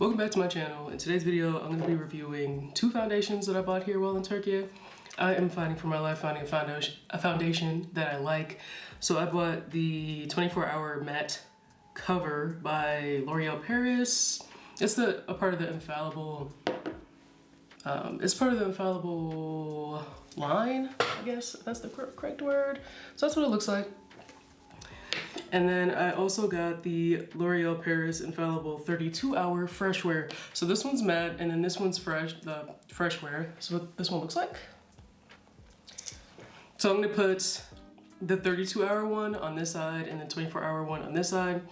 Welcome back to my channel. In today's video, I'm going to be reviewing two foundations that I bought here while in Turkey. I am fighting for my life finding a foundation that I like. So I bought the 24-hour matte cover by L'Oreal Paris. It's a part of the Infallible. It's part of the Infallible line, I guess that's the correct word. So that's what it looks like. And then I also got the L'Oreal Paris Infallible 32-hour fresh wear. So this one's matte and then this one's the fresh wear. So what this one looks like. So I'm gonna put the 32-hour one on this side and the 24-hour one on this side.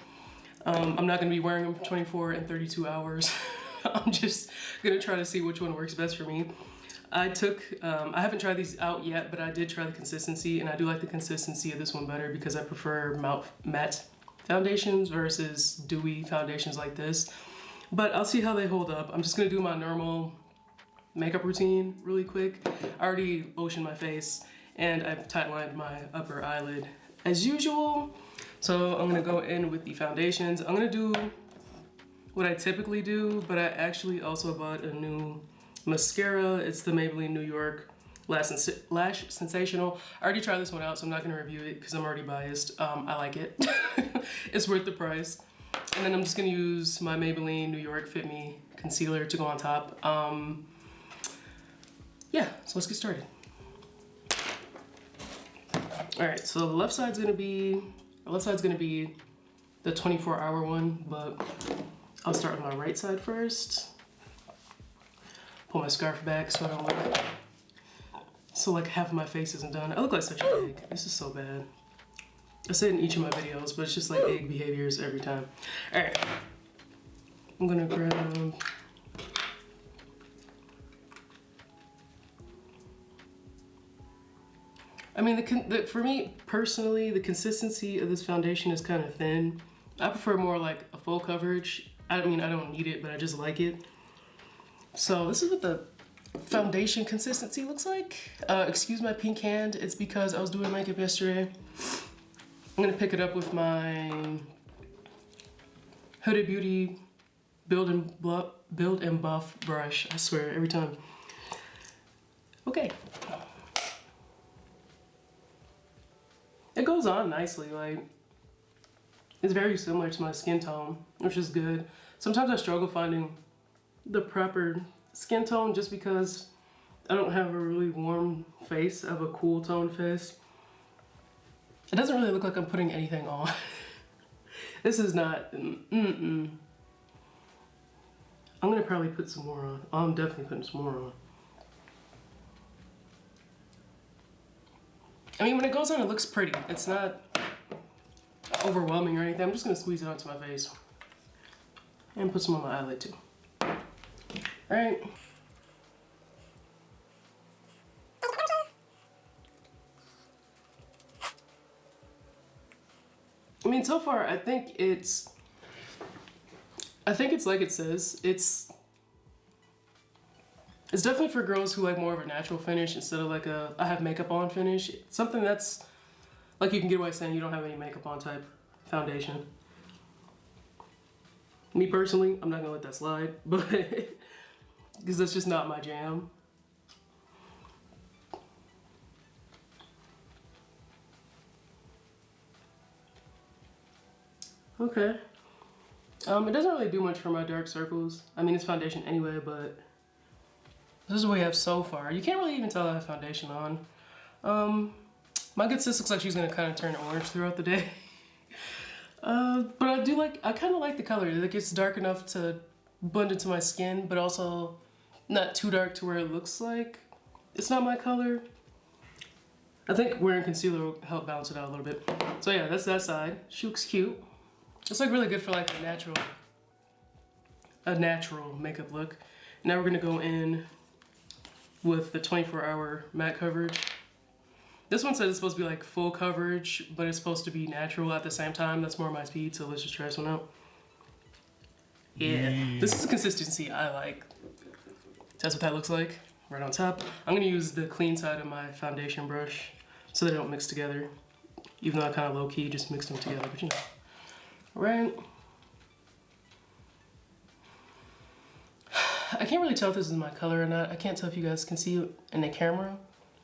I'm not gonna be wearing them for 24 and 32 hours. I'm just gonna try to see which one works best for me. I haven't tried these out yet, but I did try the consistency, and I do like the consistency of this one better because I prefer matte foundations versus dewy foundations like this. But I'll see how they hold up. I'm just gonna do my normal makeup routine really quick. I already lotioned my face, and I've tightlined my upper eyelid as usual. So I'm gonna go in with the foundations. I'm gonna do what I typically do, but I actually also bought a new mascara. It's the Maybelline New York Lash Sensational. I already tried this one out, so I'm not gonna review it because I'm already biased. I like it. It's worth the price. And then I'm just gonna use my Maybelline New York Fit Me concealer to go on top. Yeah, so let's get started. All right, so the left side's gonna be the 24-hour one, but I'll start with my right side first. Pull my scarf back so I don't like half of my face isn't done. I look like such an egg. This is so bad. I say it in each of my videos, but it's just like egg behaviors every time. All right, I'm gonna grab. I mean, for me personally, the consistency of this foundation is kind of thin. I prefer more like a full coverage. I mean, I don't need it, but I just like it. So this is what the foundation consistency looks like. Excuse my pink hand. It's because I was doing makeup yesterday. I'm gonna pick it up with my Huda Beauty Build and Buff brush. I swear, every time. Okay. It goes on nicely. Like, it's very similar to my skin tone, which is good. Sometimes I struggle finding the proper skin tone just because I don't have a really warm face. I have a cool tone face. It doesn't really look like I'm putting anything on. This is not, I'm gonna probably put some more on. I'm definitely putting some more on. I mean, when it goes on, it looks pretty. It's not overwhelming or anything. I'm just gonna squeeze it onto my face and put some on my eyelid too. All right. I mean, so far, I think it's like it says. It's definitely for girls who like more of a natural finish instead of like a I have makeup on finish. It's something that's like you can get away saying you don't have any makeup on type foundation. Me personally, I'm not gonna let that slide, but because that's just not my jam. Okay. It doesn't really do much for my dark circles. I mean, it's foundation anyway, but this is what we have so far. You can't really even tell I have foundation on. My good sis looks like she's gonna kind of turn orange throughout the day. But I kind of like the color. Like, it's dark enough to blend into my skin, but also not too dark to where it looks like it's not my color. I think wearing concealer will help balance it out a little bit. So yeah, that's that side. She looks cute. It's like really good for like a natural makeup look. Now we're gonna go in with the 24-hour matte coverage. This one says it's supposed to be like full coverage, but it's supposed to be natural at the same time. That's more my speed, so let's just try this one out. Yeah, this is the consistency I like. That's what that looks like, right on top. I'm gonna use the clean side of my foundation brush so they don't mix together. Even though I kind of low-key just mixed them together, but you know. All right. I can't really tell if this is my color or not. I can't tell if you guys can see it in the camera,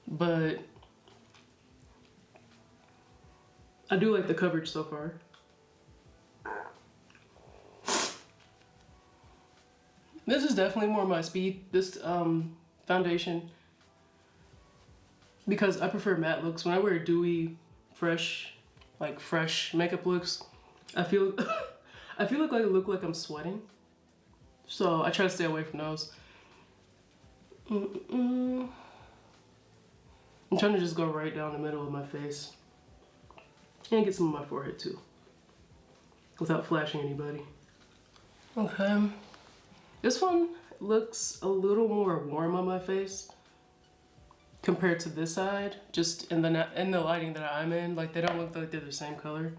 but I do like the coverage so far. This is definitely more my speed, this foundation, because I prefer matte looks. When I wear dewy, fresh makeup looks, I feel I feel like I look like I'm sweating. So I try to stay away from those. I'm trying to just go right down the middle of my face. And get some of my forehead too. Without flashing anybody. Okay. This one looks a little more warm on my face compared to this side. Just in the lighting that I'm in, like they don't look like they're the same color.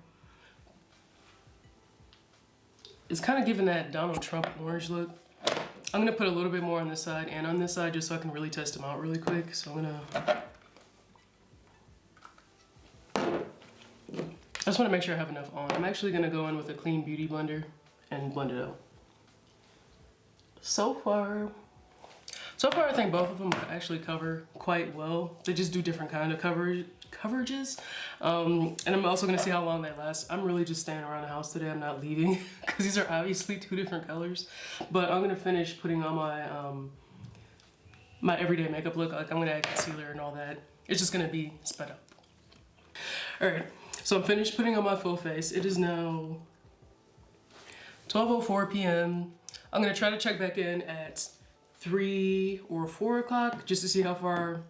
It's kind of giving that Donald Trump orange look. I'm gonna put a little bit more on this side and on this side just so I can really test them out really quick. So I just want to make sure I have enough on. I'm actually gonna go in with a clean beauty blender and blend it out. So far I think both of them actually cover quite well. They just do different kind of coverages. And I'm also gonna see how long they last. I'm really just staying around the house today. I'm not leaving because these are obviously two different colors. But I'm gonna finish putting on my my everyday makeup look. Like I'm gonna add concealer and all that. It's just gonna be sped up. All right, so I'm finished putting on my full face. It is now 12:04 p.m. I'm gonna try to check back in at 3 or 4 o'clock just to see how far,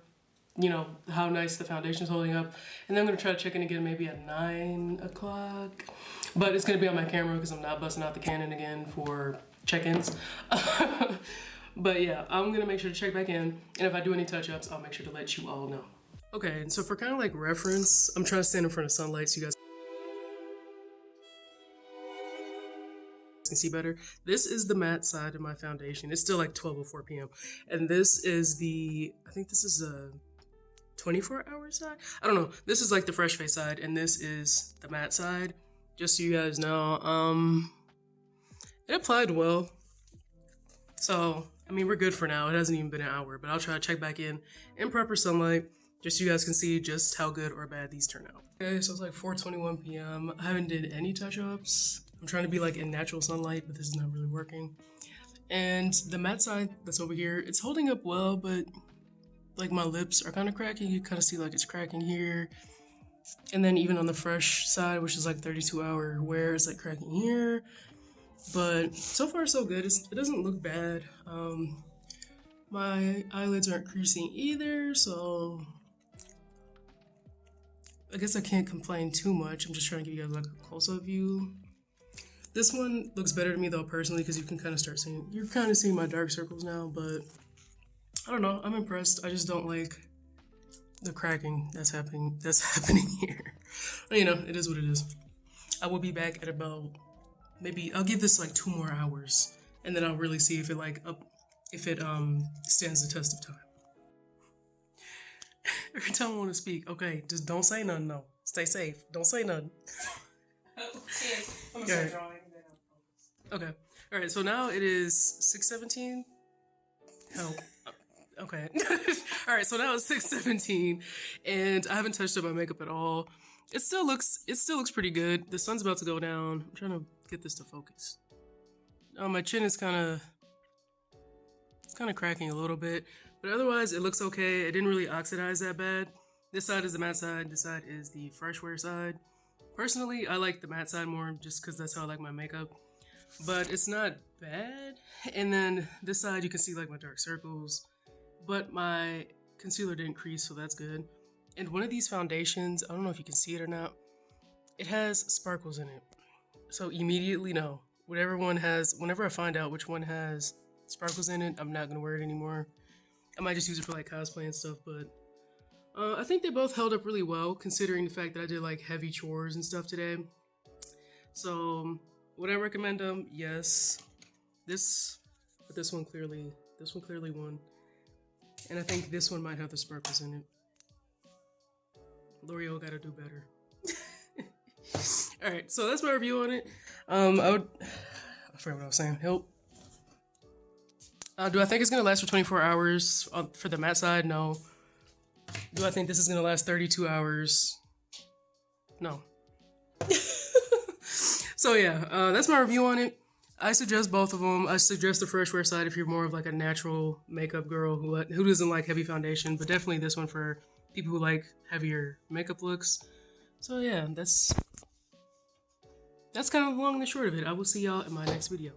you know, how nice the foundation is holding up. And then I'm gonna try to check in again maybe at 9 o'clock. But it's gonna be on my camera because I'm not busting out the Canon again for check-ins. But yeah, I'm gonna make sure to check back in. And if I do any touch-ups, I'll make sso to let you all know. Okay, and so for kind of like reference, I'm trying to stand in front of sunlight so you guys can see better. This is the matte side of my foundation. It's still like 12:04 p.m. And this is I think this is a 24-hour side? I don't know. This is like the fresh face side, and this is the matte side. Just so you guys know, it applied well. So, I mean, we're good for now. It hasn't even been an hour, but I'll try to check back in proper sunlight, just so you guys can see just how good or bad these turn out. Okay, so it's like 4:21 p.m. I haven't did any touch-ups. I'm trying to be like in natural sunlight, but this is not really working. And the matte side that's over here, it's holding up well, but like my lips are kind of cracking. You kind of see like it's cracking here. And then even on the fresh side, which is like 32-hour wear, it's like cracking here. But so far so good. It doesn't look bad. My eyelids aren't creasing either, so I guess I can't complain too much. I'm just trying to give you guys like a close-up view. This one looks better to me though personally because you can kind of start seeing, you're kind of seeing my dark circles now, but I don't know, I'm impressed. I just don't like the cracking that's happening here. You know, it is what it is. I will be back at about, maybe I'll give this like 2 more hours and then I'll really see if it stands the test of time. Every time I want to speak, okay, just don't say nothing though. Stay safe. Don't say nothing. I'm gonna start drawing. Okay. All right. So now it is 6:17. Help. Okay. All right. So now it's 6:17, and I haven't touched up my makeup at all. It still looks pretty good. The sun's about to go down. I'm trying to get this to focus. My chin is kind of cracking a little bit, but otherwise it looks okay. It didn't really oxidize that bad. This side is the matte side. This side is the fresh wear side. Personally, I like the matte side more just because that's how I like my makeup. But it's not bad. And then this side, you can see like my dark circles. But my concealer didn't crease, so that's good. And one of these foundations, I don't know if you can see it or not, it has sparkles in it. So immediately no. Whenever I find out which one has sparkles in it, I'm not going to wear it anymore. I might just use it for like cosplay and stuff, but I think they both held up really well considering the fact that I did like heavy chores and stuff today. So would I recommend them? Yes. This one clearly won. And I think this one might have the sparkles in it. L'Oreal gotta do better. Alright, so that's my review on it. I forgot what I was saying. Help. Do I think it's gonna last for 24 hours for the matte side? No. Do I think this is gonna last 32 hours? No. So yeah, that's my review on it. I suggest both of them. I suggest the fresh wear side if you're more of like a natural makeup girl who doesn't like heavy foundation, but definitely this one for people who like heavier makeup looks. So yeah, that's kind of long and the short of it. I will see y'all in my next video.